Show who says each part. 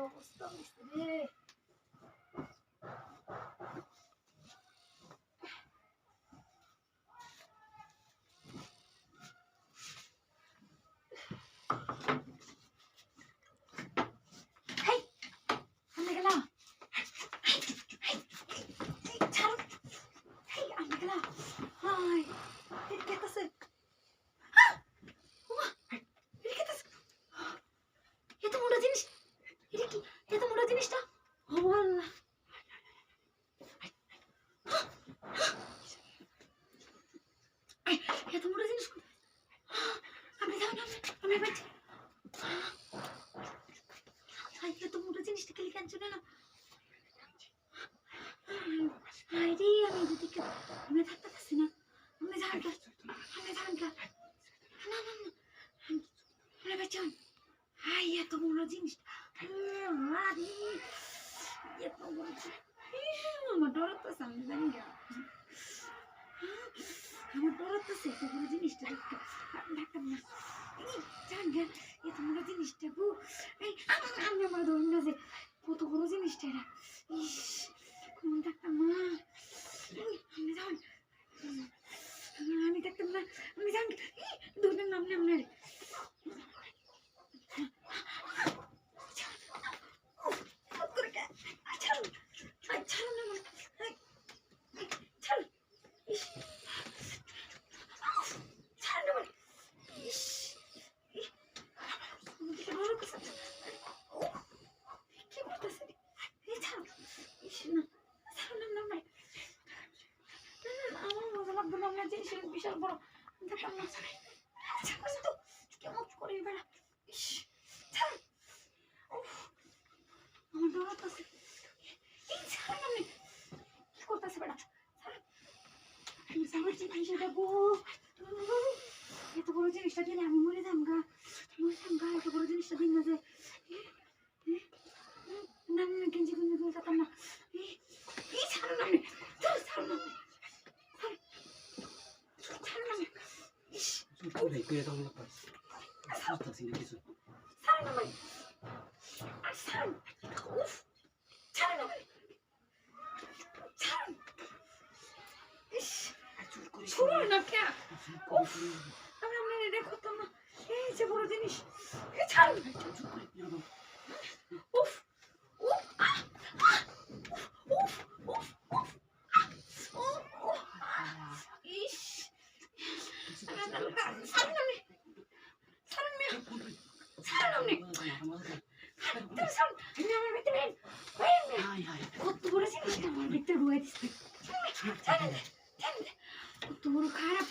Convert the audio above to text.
Speaker 1: অবস্থা হয়েছে রে। আমার ডরাতেছে, আমি জানি না, আমার ডরাতেছে এত বড় জিনিসটা দেখতে। ডাক্তার না এত বড় জিনিসটা গো, আমি আমার ধরুন না যে কত বড় জিনিসটা এটা। ইস ডাক্তার না, আমি যান, আমি ডাক্তার না, আমি যান দুধের নাম নেই আপনার। বিশাল বড় কেমন করে বেড়া, আমার ডরাতেছে, কি করতেছে বেড়া, এত বড় জিনিসটা দিলে আমি মরে যাম গা, এত বড় জিনিসটা দিন না যে না না গেঞ্জি গুঞ্জি দিয়ে যেতাম না। ছাড়ো না, ছাড়ো না, বড় জিনিস কত বড় জিনিসটা আমার ভিতরে ঢুকে দিচ্ছে, কত বড় খারাপ